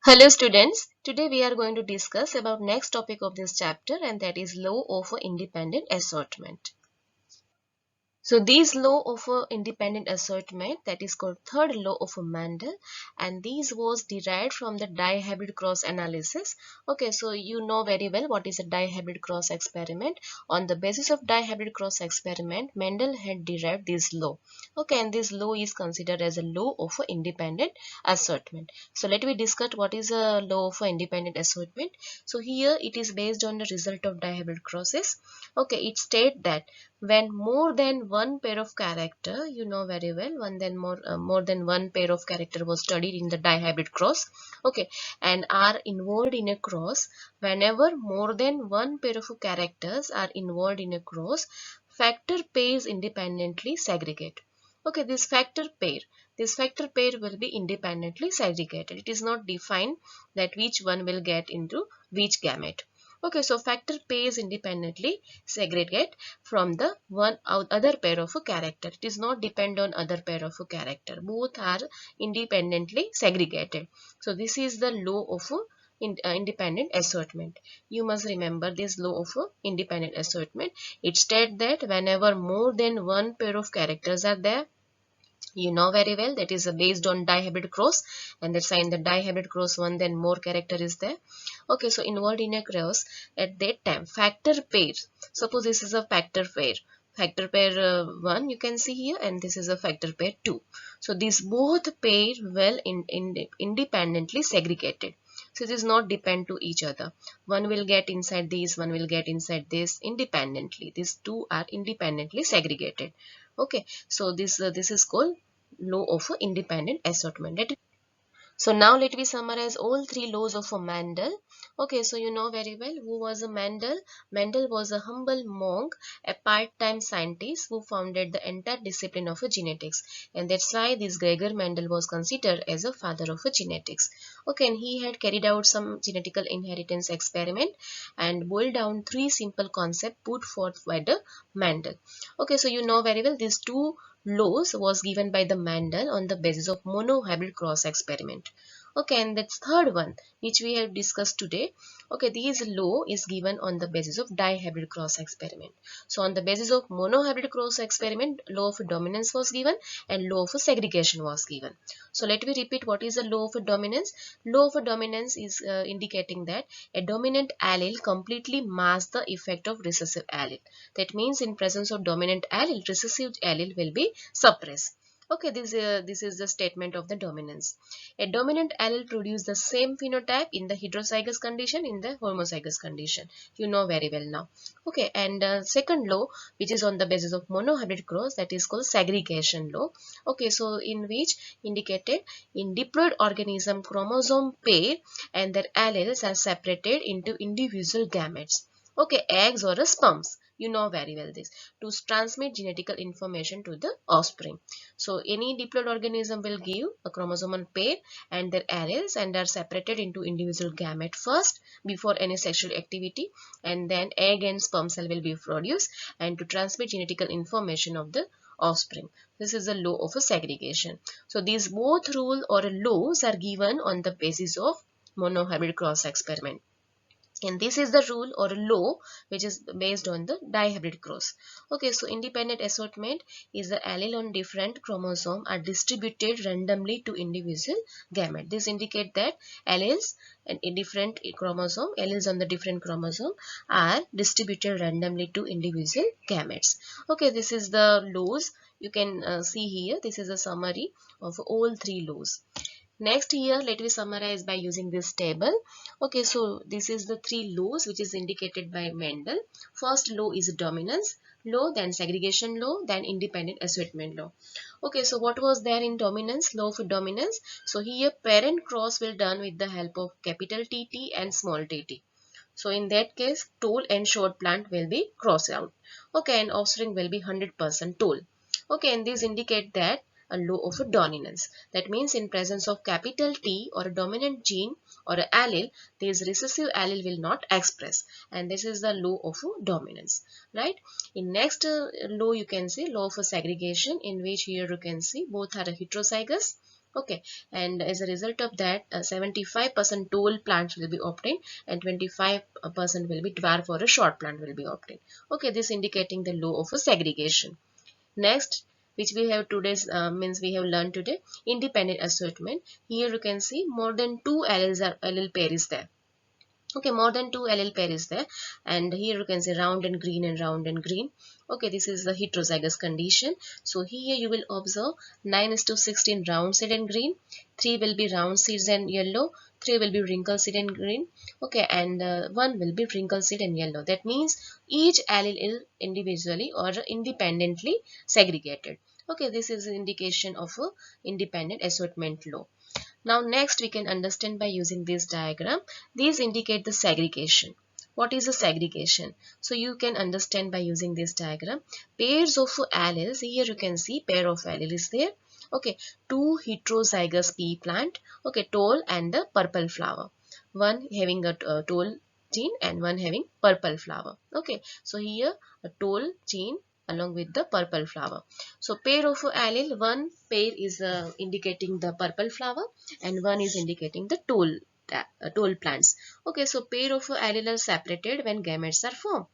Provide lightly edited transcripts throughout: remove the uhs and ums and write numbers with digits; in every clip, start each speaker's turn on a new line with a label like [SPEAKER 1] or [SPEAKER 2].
[SPEAKER 1] Hello students, today we are going to discuss about next topic of this chapter, and that is law of independent assortment. So this law of independent assortment, that is called third law of Mendel, and this was derived from the dihybrid cross analysis. Okay, so you know very well what is a dihybrid cross experiment. On the basis of dihybrid cross experiment, Mendel had derived this law. Okay, and this law is considered as a law of independent assortment. So let me discuss what is a law of independent assortment. So here it is based on the result of dihybrid crosses. Okay, it states that when more than one pair of character, you know very well, more than one pair of character was studied in the dihybrid cross. Okay, and are involved in a cross, whenever more than one pair of characters are involved in a cross, factor pairs independently segregate. Okay, this factor pair will be independently segregated. It is not defined that which one will get into which gamete. Okay, so factor pairs independently segregate from the one other pair of a character. It is not depend on other pair of a character. Both are independently segregated. So this is the law of independent assortment. You must remember this law of independent assortment. It states that whenever more than one pair of characters are there, you know very well that is based on dihybrid cross, and that's why in the dihybrid cross one then more character is there. Okay, so involved in a cross, at that time factor pair, suppose this is a factor pair 1 you can see here, and this is a factor pair 2. So these both pair well independently segregated. So it is not depend to each other. One will get inside this, one will get inside this independently. These two are independently segregated. Okay, so this is called law of independent assortment. So now let me summarize all three laws of a Mendel. Okay, so you know very well who was a Mendel. Mendel was a humble monk, a part-time scientist who founded the entire discipline of genetics, and that's why this Gregor Mendel was considered as a father of genetics. Okay, and he had carried out some genetical inheritance experiment and boiled down three simple concepts put forth by the Mendel. Okay, so you know very well these two laws was given by the Mendel on the basis of monohybrid cross experiment. Okay, and that's third one which we have discussed today. Okay, this law is given on the basis of dihybrid cross experiment. So on the basis of monohybrid cross experiment, law of dominance was given and law of segregation was given. So let me repeat what is the law of dominance. Law of dominance is indicating that a dominant allele completely masks the effect of recessive allele. That means in presence of dominant allele, recessive allele will be suppressed. Okay, this is the statement of the dominance. A dominant allele produces the same phenotype in the heterozygous condition, in the homozygous condition. You know very well now. Okay, and second law, which is on the basis of monohybrid cross, that is called segregation law. Okay, so in which indicated in diploid organism chromosome pair and their alleles are separated into individual gametes. Okay, eggs or sperms. You know very well this to transmit genetical information to the offspring. So any diploid organism will give a chromosomal pair and their alleles and are separated into individual gamete first before any sexual activity, and then egg and sperm cell will be produced and to transmit genetical information of the offspring. This is the law of a segregation. So these both rule or laws are given on the basis of monohybrid cross experiment. And this is the rule or law which is based on the dihybrid cross. Okay, so independent assortment is the allele on different chromosome are distributed randomly to individual gamete. This indicate that alleles and in different chromosome, alleles on the different chromosome are distributed randomly to individual gametes. Okay, this is the laws you can see here. This is a summary of all three laws. Next here, let me summarize by using this table. Okay, so this is the three laws which is indicated by Mendel. First law is dominance law, then segregation law, then independent assortment law. Okay, so what was there in dominance? Law of dominance. So here parent cross will done with the help of capital TT and small tt. So in that case, tall and short plant will be crossed out. Okay, and offspring will be 100% tall. Okay, and these indicate that a law of a dominance. That means in presence of capital T or a dominant gene or an allele, this recessive allele will not express, and this is the law of dominance, right? In next law you can see law of segregation, in which here you can see both are heterozygous. Okay, and as a result of that, 75% tall plants will be obtained and 25% will be dwarf or a short plant will be obtained. Okay, this indicating the law of a segregation. Next, which we have today's means we have learned today, independent assortment. Here you can see more than two alleles are allele pair is there. Okay, more than two allele pair is there, and here you can say round and green and round and green. Okay, this is the heterozygous condition. So here you will observe 9:16 round seed and green, 3 will be round seeds and yellow, 3 will be wrinkle seed and green. Okay, and 1 will be wrinkle seed and yellow. That means each allele is individually or independently segregated. Okay, this is an indication of a independent assortment law. Now next we can understand by using this diagram. These indicate the segregation. What is a segregation? So you can understand by using this diagram. Pairs of alleles, here you can see pair of alleles there. Okay, two heterozygous pea plant. Okay, tall and the purple flower. One having a tall gene and one having purple flower. Okay, so here a tall gene along with the purple flower. So pair of allele, one pair is indicating the purple flower and one is indicating the tall plants. Okay, so pair of allele are separated when gametes are formed.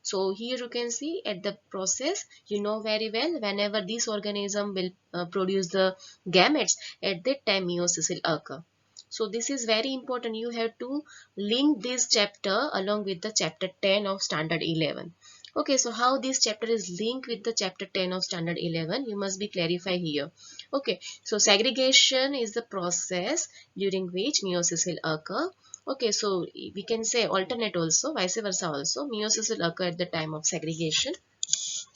[SPEAKER 1] So here you can see at the process, you know very well, whenever this organism will produce the gametes, at that time meiosis will occur. So this is very important. You have to link this chapter along with the chapter 10 of standard 11. Okay, so how this chapter is linked with the chapter 10 of standard 11, you must be clarified here. Okay, so segregation is the process during which meiosis will occur. Okay, so we can say alternate also, vice versa also, meiosis will occur at the time of segregation.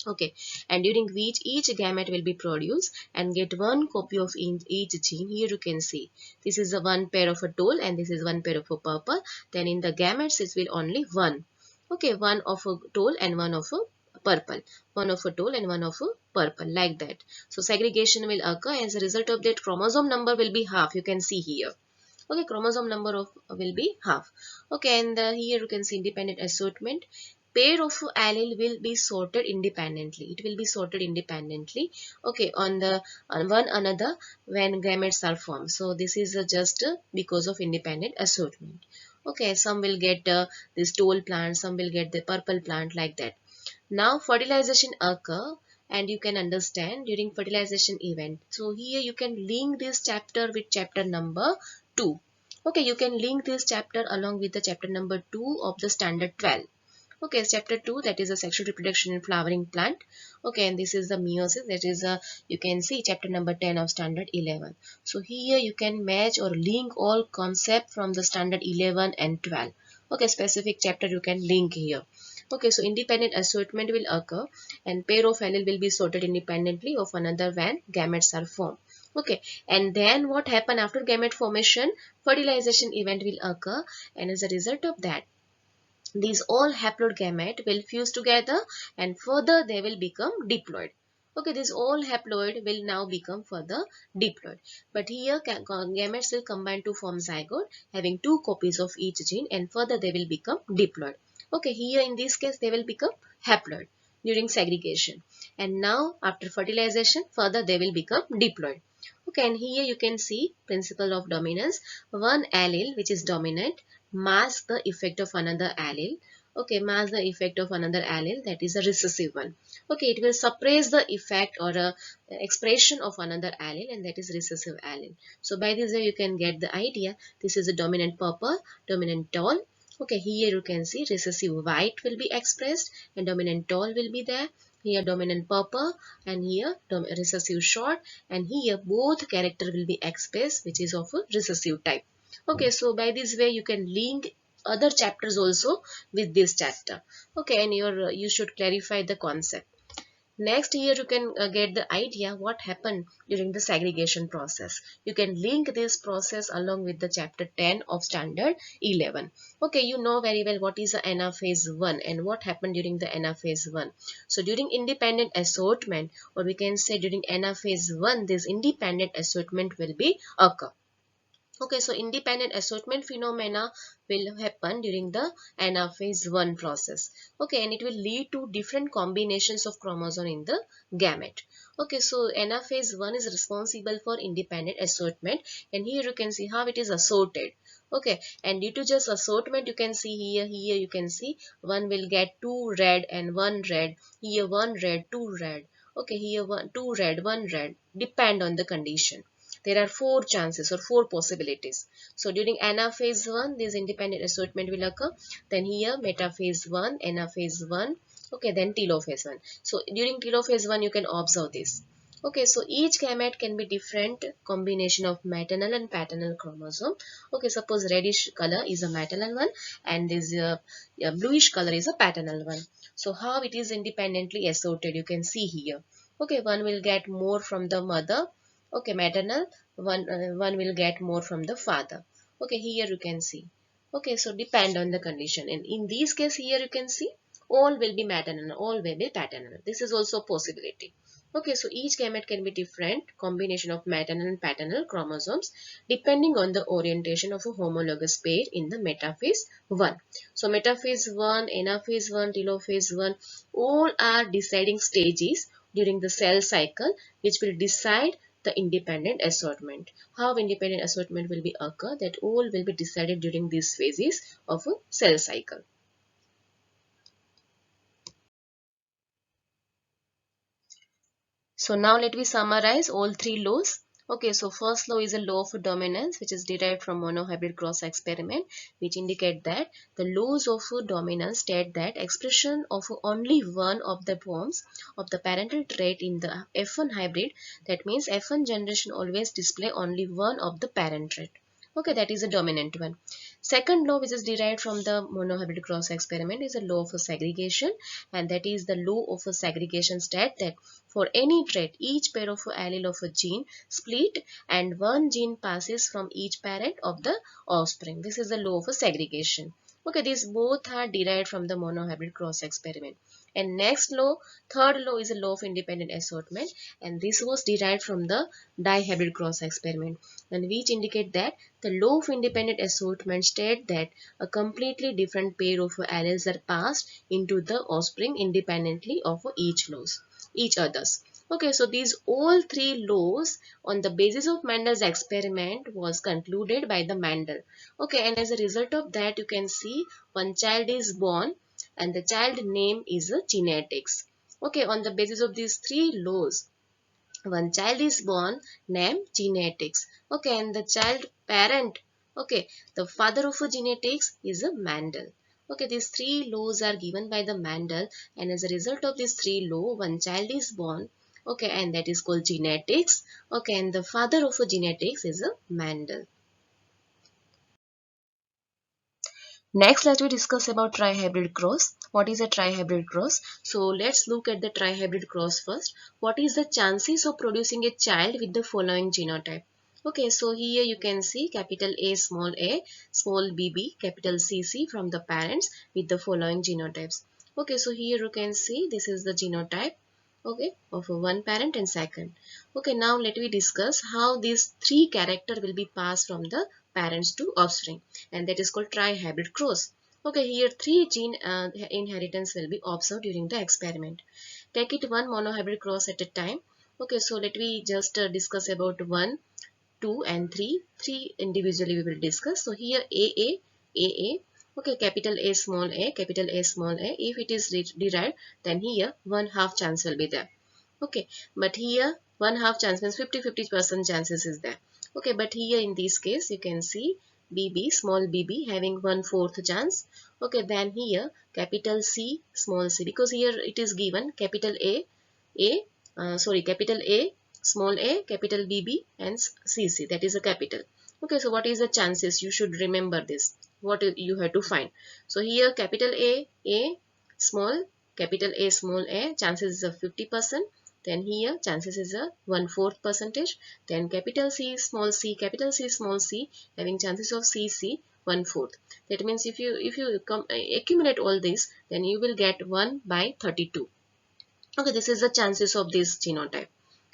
[SPEAKER 1] Okay, and during which each gamete will be produced and get one copy of each gene. Here you can see this is the one pair of a tall and this is one pair of a purple. Then in the gametes it will only one. Okay, one of a tall and one of a purple, one of a tall and one of a purple, like that. So segregation will occur. As a result of that, chromosome number will be half. You can see here. Okay, chromosome number of will be half. Okay, and here you can see independent assortment. Pair of allele will be sorted independently. It will be sorted independently. Okay, on one another when gametes are formed. So this is just because of independent assortment. Okay, some will get this tall plant, some will get the purple plant, like that. Now fertilization occur and you can understand during fertilization event. So here you can link this chapter with chapter number 2. Okay, you can link this chapter along with the chapter number 2 of the standard 12. Okay, chapter 2, that is a sexual reproduction in flowering plant. Okay, and this is the meiosis, that is you can see chapter number 10 of standard 11. So here you can match or link all concept from the standard 11 and 12. Okay, specific chapter you can link here. Okay, so independent assortment will occur and pair of allele will be sorted independently of another when gametes are formed. Okay, and then what happen after gamete formation? Fertilization event will occur, and as a result of that, these all haploid gamete will fuse together and further they will become diploid. Okay, this all haploid will now become further diploid. But here gametes will combine to form zygote having two copies of each gene and further they will become diploid. Okay, here in this case they will become haploid during segregation. And now after fertilization further they will become diploid. Okay, and here you can see principle of dominance. One allele which is dominant mask the effect of another allele. Okay, mask the effect of another allele, that is a recessive one. Okay, it will suppress the effect or expression of another allele, and that is recessive allele. So by this way you can get the idea. This is a dominant purple, dominant tall. Okay, here you can see recessive white will be expressed and dominant tall will be there. Here dominant purple and here recessive short, and here both character will be expressed which is of a recessive type. Okay, so by this way you can link other chapters also with this chapter. Okay, and you should clarify the concept. Next, here you can get the idea what happened during the segregation process. You can link this process along with the chapter 10 of standard 11. Okay, you know very well what is the anaphase 1 and what happened during the anaphase 1. So during independent assortment, or we can say during anaphase 1, this independent assortment will be occur. Okay, so independent assortment phenomena will happen during the anaphase 1 process. Okay, and it will lead to different combinations of chromosome in the gamete. Okay, so anaphase 1 is responsible for independent assortment, and here you can see how it is assorted. Okay, and due to just assortment, you can see here you can see one will get two red and one red, here one red, two red. Okay, here one, two red, one red, depend on the condition. There are four chances or four possibilities. So during anaphase 1, this independent assortment will occur. Then here metaphase 1, anaphase 1, okay, then telophase 1. So during telophase 1, you can observe this. Okay, so each gamete can be different combination of maternal and paternal chromosome. Okay, suppose reddish color is a maternal one and this bluish color is a paternal one. So how it is independently assorted, you can see here. Okay, one will get more from the mother, okay, maternal, one will get more from the father. Okay, here you can see. Okay, so depend on the condition, and in this case here you can see all will be maternal, all will be paternal. This is also a possibility. Okay, so each gamete can be different combination of maternal and paternal chromosomes depending on the orientation of a homologous pair in the metaphase 1. So metaphase 1, anaphase 1, telophase 1, all are deciding stages during the cell cycle which will decide the independent assortment. How independent assortment will be occur, that all will be decided during these phases of a cell cycle. So now let me summarize all three laws. Okay, so first law is a law of dominance which is derived from monohybrid cross experiment, which indicate that the laws of dominance state that expression of only one of the forms of the parental trait in the F1 hybrid, that means F1 generation always display only one of the parent trait. Okay, that is a dominant one. Second law, which is derived from the monohybrid cross experiment, is a law of segregation, and that is the law of segregation state that for any trait, each pair of allele of a gene split and one gene passes from each parent of the offspring. This is the law of segregation. Okay, these both are derived from the monohybrid cross experiment. And next law, third law, is a law of independent assortment, and this was derived from the dihybrid cross experiment, and which indicate that the law of independent assortment state that a completely different pair of alleles are passed into the offspring independently of each others. Okay, so these all three laws on the basis of Mendel's experiment was concluded by the Mendel. Okay, and as a result of that, you can see one child is born and the child name is a genetics. Okay, on the basis of these three laws, one child is born, name genetics. Okay, and the child parent, okay, the father of a genetics is a Mendel. Okay, these three laws are given by the Mendel, and as a result of these three law, one child is born, okay, and that is called genetics. Okay, and the father of a genetics is a Mendel. Next, let me discuss about trihybrid cross. What is a trihybrid cross? So let's look at the trihybrid cross first. What is the chances of producing a child with the following genotype? Okay, so here you can see capital A, small bb, capital CC from the parents with the following genotypes. Okay, so here you can see this is the genotype, okay, of one parent and second. Okay, now let me discuss how these three character will be passed from the parents to offspring, and that is called trihybrid cross. Okay, here three gene inheritance will be observed during the experiment. Take it one monohybrid cross at a time. Okay, so let me just discuss about 1, 2 and 3. 3 individually we will discuss. So here AA, okay, capital A, small a, capital A, small a. If it is derived, then here 1/2 chance will be there. Okay, but here 1/2 chance means 50-50% chances is there. Okay, but here in this case you can see BB, small bb having 1/4 chance. Okay, then here capital C, small c, because here it is given capital capital A, small a, capital BB and CC, that is a capital. Okay, so what is the chances? You should remember this. What you have to find. So here capital A, small, capital A, small a, chances is a 50%. Then here chances is a 1/4 percentage. Then capital C, small c, capital C, small c, having chances of CC 1/4. That means if you accumulate all this, then you will get 1/32. Okay, this is the chances of this genotype.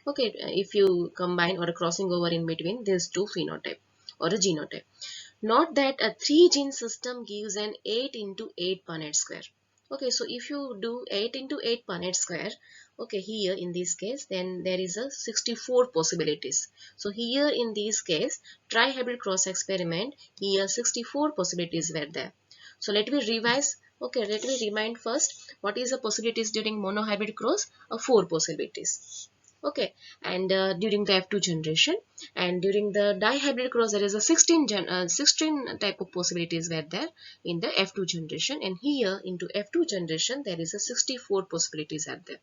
[SPEAKER 1] Okay, if you combine or crossing over in between these two phenotype. or a genotype. Note that a 3-gene system gives an 8 into 8 Punnett square. Okay, so if you do 8 into 8 Punnett square, okay, here in this case, then there is a 64 possibilities. So here in this case, tri-hybrid cross experiment, here 64 possibilities were there. So let me revise. Okay, let me remind first what is the possibilities during monohybrid cross? 4 possibilities. Okay, and during the F2 generation, and during the dihybrid cross there is a 16 type of possibilities were there in the F2 generation, and here into F2 generation there is a 64 possibilities are there.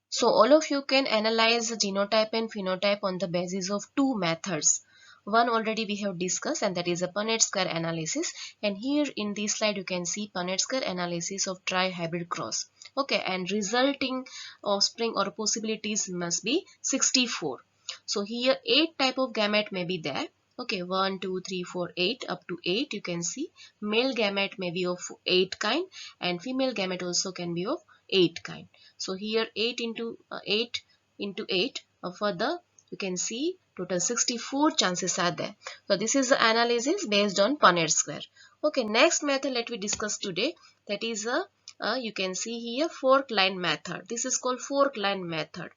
[SPEAKER 1] So all of you can analyze genotype and phenotype on the basis of two methods. One already we have discussed, and that is a Punnett square analysis. And here in this slide you can see Punnett square analysis of tri-hybrid cross. Okay, and resulting offspring or possibilities must be 64. So here 8 type of gamete may be there. Okay, 1, 2, 3, 4, 8, up to 8 you can see. Male gamete may be of 8 kind, and female gamete also can be of 8 kind. So here 8 into 8 into 8, further you can see total 64 chances are there. So this is the analysis based on Punnett square. Okay, next method let we discuss today, that is you can see here fork line method. This is called fork line method.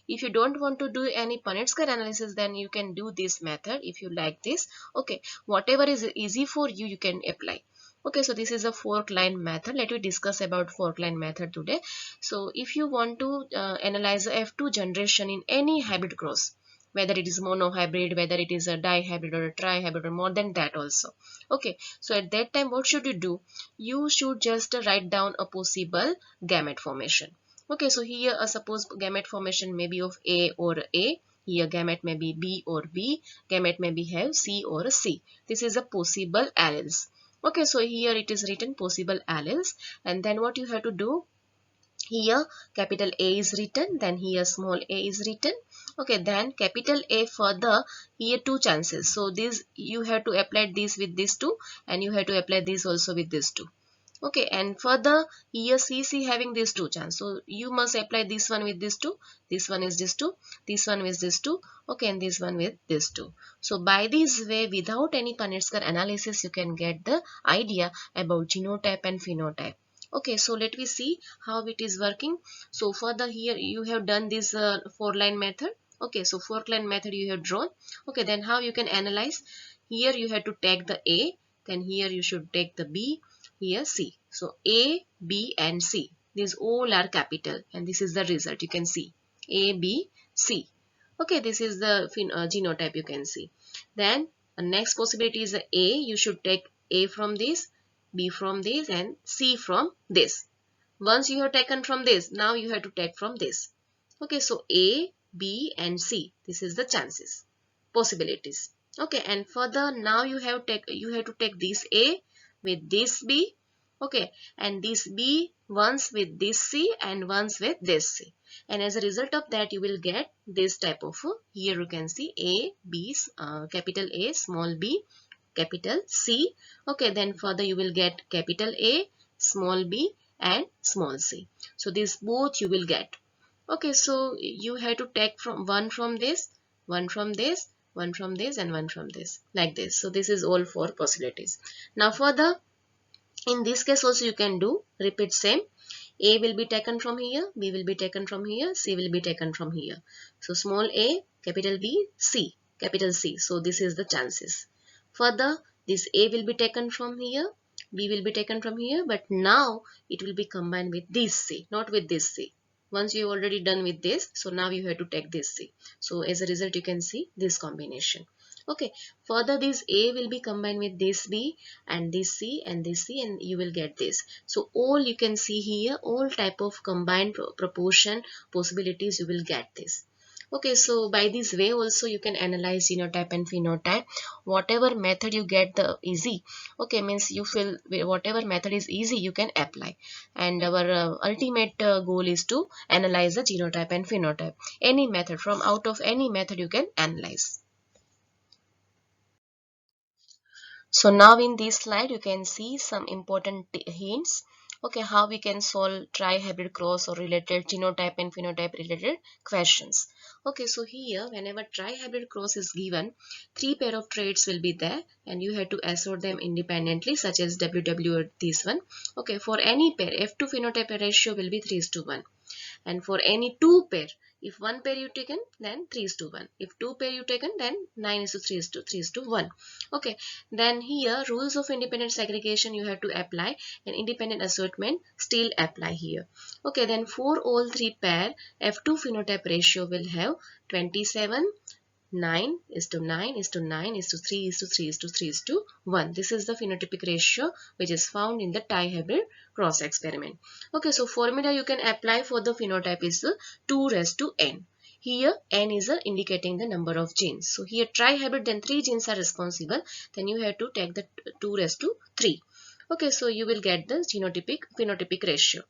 [SPEAKER 1] If you don't want to do any Punnett square analysis, then you can do this method if you like this. Okay, whatever is easy for you, you can apply. Okay, so this is a fork line method. Let me discuss about fork line method today. So if you want to analyze F2 generation in any hybrid cross, whether it is monohybrid, whether it is a dihybrid or a trihybrid or more than that also. Okay, so at that time what should you do? You should just write down a possible gamete formation. Okay, so here suppose gamete formation may be of A or A. Here gamete may be B or B. Gamete may be have C or C. This is a possible alleles. Okay, so here it is written possible alleles, and then what you have to do, here capital A is written, then here small a is written. Okay, then capital A, further here two chances. So this you have to apply this with this two, and you have to apply this also with this two. Okay, and further here CC having these two chances. So you must apply this one with this two, this one is this two, this one with this two, okay, and this one with this two. So by this way, without any Punnett square analysis, you can get the idea about genotype and phenotype. Okay, so let me see how it is working. So further here you have done this 4-line method. Okay, so 4-line method you have drawn. Okay, then how you can analyze? Here you have to take the A, then here you should take the B, here C. So A, B and C, these all are capital, and this is the result you can see, A, B, C. Okay, this is the genotype you can see. Then the next possibility is A, you should take A from this, B from this and C from this. Once you have taken from this, now you have to take from this. Okay, so A, B and C, this is the chances, possibilities. Okay, and further now you have to take this A with this B. Okay, and this B once with this C and once with this C, and as a result of that you will get this type of here you can see A, B, capital A, small b, capital C. Okay, then further you will get capital A, small b and small c. So this both you will get. Okay, so you have to take from this, one from this, one from this and one from this, like this. So this is all four possibilities. Now further, in this case also you can do repeat same. A will be taken from here, B will be taken from here, C will be taken from here. So small a, capital B, C, capital C. So this is the chances. Further, this A will be taken from here, B will be taken from here, but now it will be combined with this C, not with this C. Once you have already done with this, so now you have to take this C. So as a result, you can see this combination. Okay, further this A will be combined with this B and this C and this C, and you will get this. So all you can see here, all type of combined proportion possibilities, you will get this. Okay, so by this way also you can analyze genotype and phenotype. Whatever method you get the easy, okay, means you feel whatever method is easy you can apply, and our ultimate goal is to analyze the genotype and phenotype. Any method, from out of any method you can analyze. So now in this slide you can see some important hints. Okay, how we can solve tri-hybrid cross or related genotype and phenotype related questions. Okay, so here whenever tri-hybrid cross is given, three pair of traits will be there and you have to assort them independently, such as WW or this one. Okay, for any pair, F2 phenotype ratio will be 3:1. And for any two pair, if one pair you taken, then 3:1. If two pair you taken, then 9:3:1. Okay, then here rules of independent segregation you have to apply, and independent assortment still apply here. Okay, then for all three pair, F2 phenotype ratio will have 27, 9:9:9:3:3:3:1. This is the phenotypic ratio which is found in the tri-hybrid cross experiment. Okay, so formula you can apply for the phenotype is 2:n. Here n is indicating the number of genes. So here tri-hybrid, then 3 genes are responsible. Then you have to take the 2:3. Okay, so you will get the phenotypic ratio.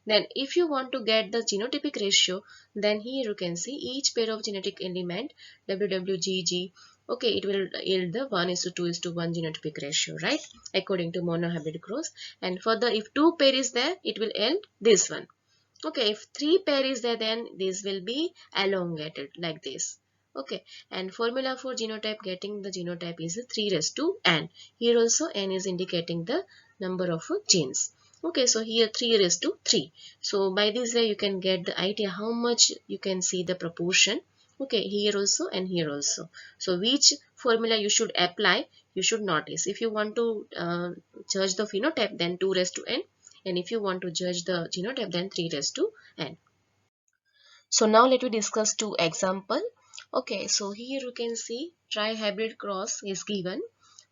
[SPEAKER 1] Then if you want to get the genotypic ratio, then here you can see each pair of genetic element WWGG. Okay, it will yield the 1:2:1 genotypic ratio, right? According to monohybrid cross. And further, if two pair is there, it will yield this one. Okay, if three pair is there, then this will be elongated like this. Okay, and formula for genotype, getting the genotype is 3:n. Here also n is indicating the number of genes. Okay, so here 3:3. So by this way you can get the idea how much you can see the proportion. Okay, here also and here also. So which formula you should apply, you should notice. If you want to judge the phenotype, then 2:n. And if you want to judge the genotype, then 3:n. So now let me discuss two example. Okay, so here you can see tri-hybrid cross is given.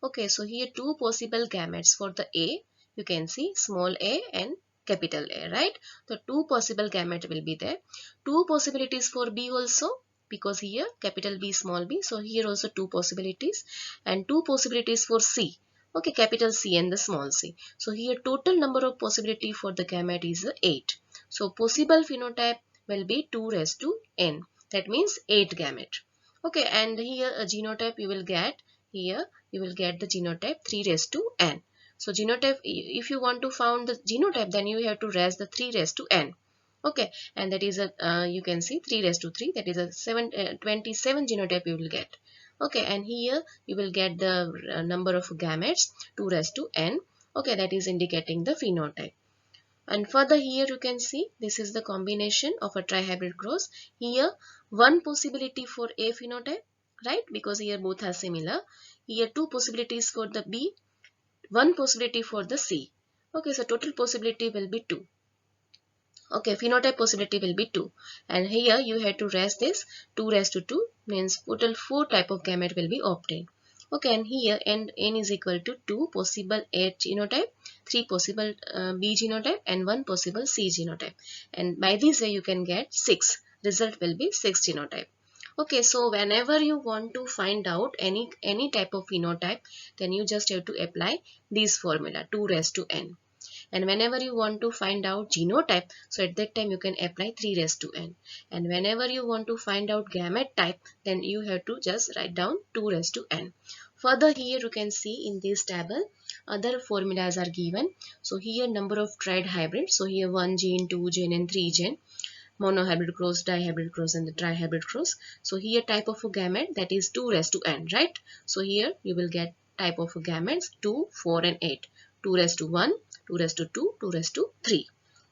[SPEAKER 1] Okay, so here two possible gametes for the A. You can see small a and capital A, right? The two possible gamete will be there. Two possibilities for B also, because here capital B, small b. So here also two possibilities, and two possibilities for C. Okay, capital C and the small c. So here total number of possibility for the gamete is 8. So possible phenotype will be 2:n. That means 8 gamete. Okay, and here a genotype you will get, here you will get the genotype 3:n. So genotype, if you want to find the genotype, then you have to raise the 3:n. Okay, and that is a you can see 3:3, that is a 27 genotype you will get. Okay, and here you will get the number of gametes 2:n. Okay, that is indicating the phenotype. And further here you can see this is the combination of a tri-hybrid cross. Here one possibility for A phenotype, right? Because here both are similar. Here two possibilities for the B, one possibility for the C. Okay, so total possibility will be 2. Okay, phenotype possibility will be 2. And here you have to raise this 2:2, means total 4 type of gamete will be obtained. Okay, and here n is equal to 2 possible A genotype, 3 possible B genotype, and 1 possible C genotype. And by this way you can get 6. Result will be 6 genotype. Okay, so whenever you want to find out any type of phenotype, then you just have to apply this formula 2:n. And whenever you want to find out genotype, so at that time you can apply 3:n. And whenever you want to find out gamete type, then you have to just write down 2:n. Further here you can see in this table other formulas are given. So here number of tried hybrids. So here 1 gene, 2 gene and 3 gene. Monohybrid cross, dihybrid cross and the trihybrid cross. So here type of a gamete, that is 2:n, right? So here you will get type of gametes 2, 4 and 8. 2:1, 2:2, 2:3.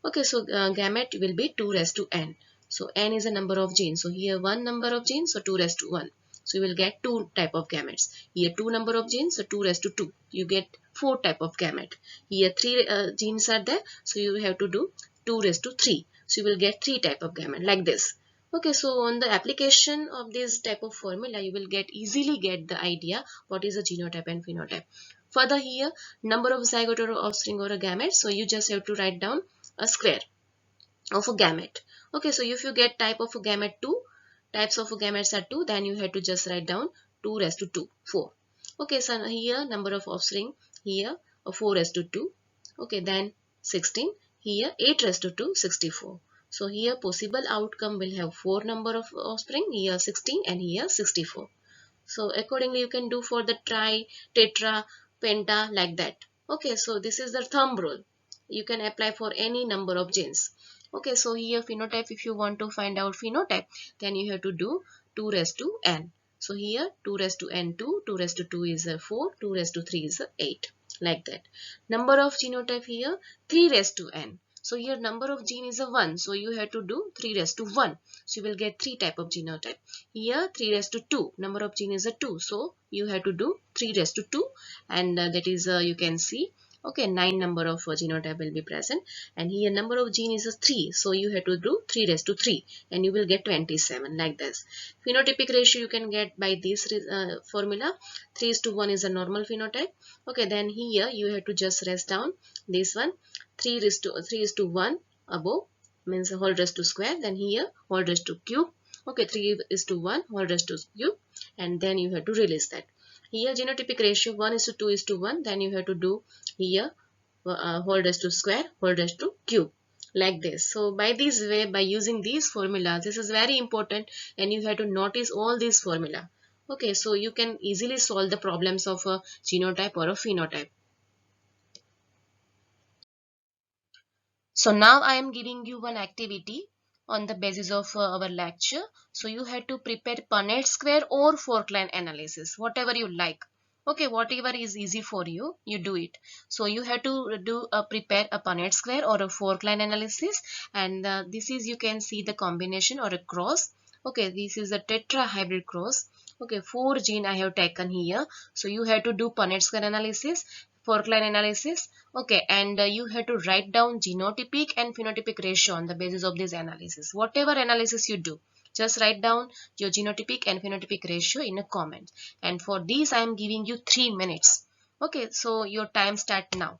[SPEAKER 1] Okay, so gamete will be 2:n. So n is a number of genes. So here one number of genes, so 2:1. So you will get 2 type of gametes. Here 2 number of genes, so 2:2. You get 4 type of gamete. Here 3 genes are there, so you have to do 2:3. So you will get 3 type of gamete like this. Okay, so on the application of this type of formula, you will easily get the idea what is a genotype and phenotype. Further here, number of zygote or offspring or a gamete. So you just have to write down a square of a gamete. Okay, so if you get type of a gamete 2, types of gametes are 2, then you have to just write down 2:2, 4. Okay, so here number of offspring, here 4:2. Okay, then 16. Here 8:2, 64. So here possible outcome will have 4 number of offspring, here 16 and here 64. So accordingly you can do for the tri, tetra, penta like that. Okay, so this is the thumb rule. You can apply for any number of genes. Okay, so here phenotype, if you want to find out phenotype, then you have to do 2 raised to n. So here 2 raised to n 2, 2 raised to 2 is 4, 2 raised to 3 is 8, like that. Number of genotype here 3 raised to n. So here number of gene is a 1, so you have to do 3 raised to 1. So you will get 3 type of genotype. Here 3 raised to 2, number of gene is a 2, so you have to do 3 raised to 2, and that is you can see, okay, 9 number of genotype will be present, and here number of gene is a 3, so you have to do 3 raised to 3, and you will get 27, like this. Phenotypic ratio you can get by this formula. 3 is to 1 is a normal phenotype. Okay, then here you have to just rest down this one. 3 is to 1 above means whole raised to square, then here whole raised to cube. Okay, 3 is to 1 whole raised to cube, and then you have to release that. Here genotypic ratio 1 is to 2 is to 1, then you have to do here whole raised to square, whole raised to cube, like this. So by this way, by using these formulas, this is very important, and you have to notice all these formula. Okay, so you can easily solve the problems of a genotype or a phenotype. So now I am giving you one activity on the basis of our lecture. So you have to prepare Punnett square or fork line analysis, whatever you like. Okay, whatever is easy for you, you do it. So you have to do prepare a Punnett square or a fork line analysis, and this is, you can see the combination or a cross. Okay, this is a tetra hybrid cross. Okay, 4 gene I have taken here. So you have to do Punnett square analysis, fork line analysis. Okay, and you have to write down genotypic and phenotypic ratio on the basis of this analysis. Whatever analysis you do, just write down your genotypic and phenotypic ratio in a comment. And for this, I am giving you 3 minutes. Okay, so your time start now.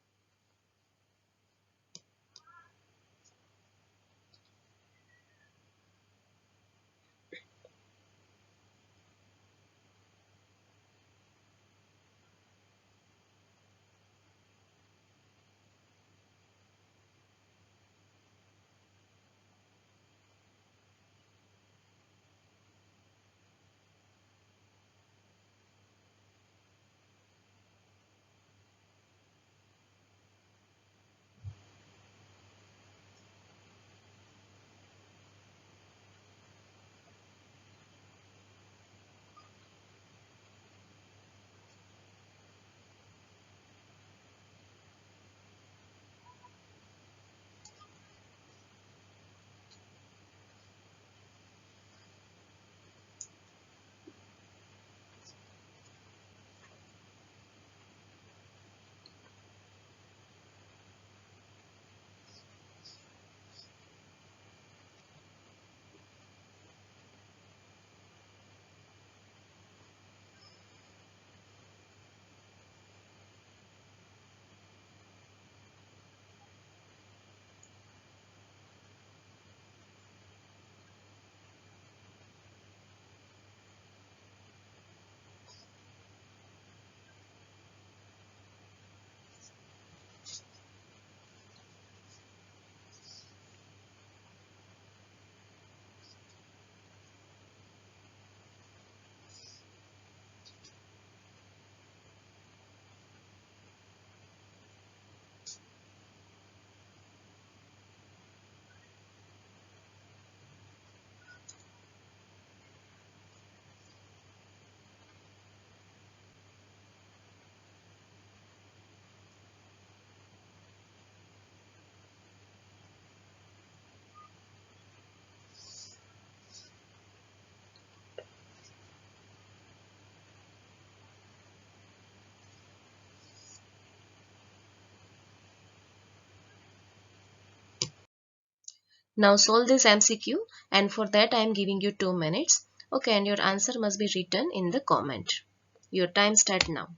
[SPEAKER 1] Now solve this MCQ, and for that I am giving you 2 minutes. Okay, and your answer must be written in the comment. Your time start now.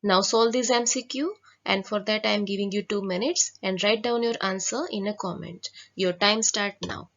[SPEAKER 1] Now solve this MCQ, and for that I am giving you 2 minutes, and write down your answer in a comment. Your time start now.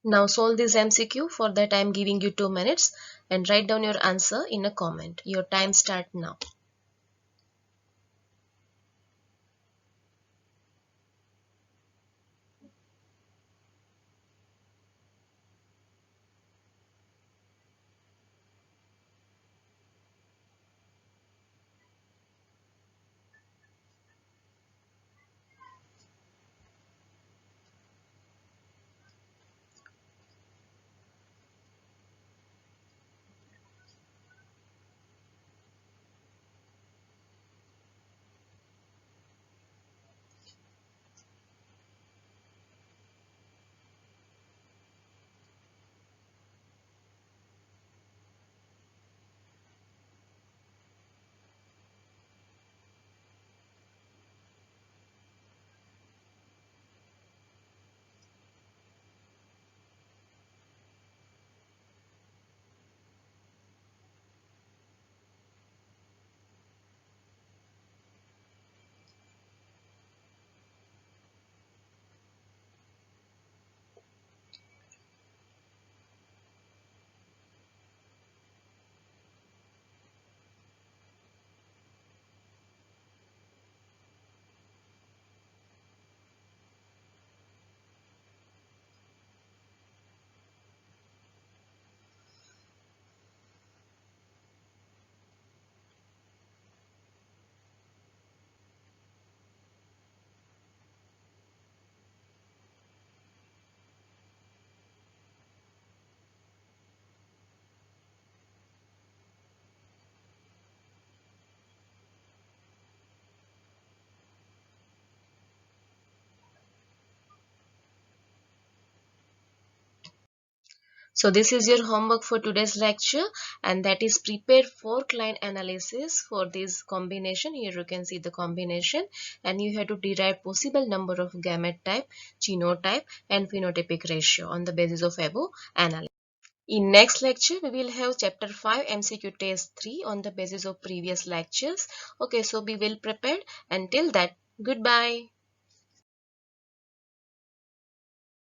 [SPEAKER 1] Now solve this MCQ. For that I am giving you 2 minutes, and write down your answer in a comment. Your time start now. So this is your homework for today's lecture, and that is prepare 4 line analysis for this combination. Here you can see the combination, and you have to derive possible number of gamete type, genotype and phenotypic ratio on the basis of above analysis. In next lecture, we will have chapter 5 MCQ test 3 on the basis of previous lectures. Okay, so be well prepared. Until that, goodbye.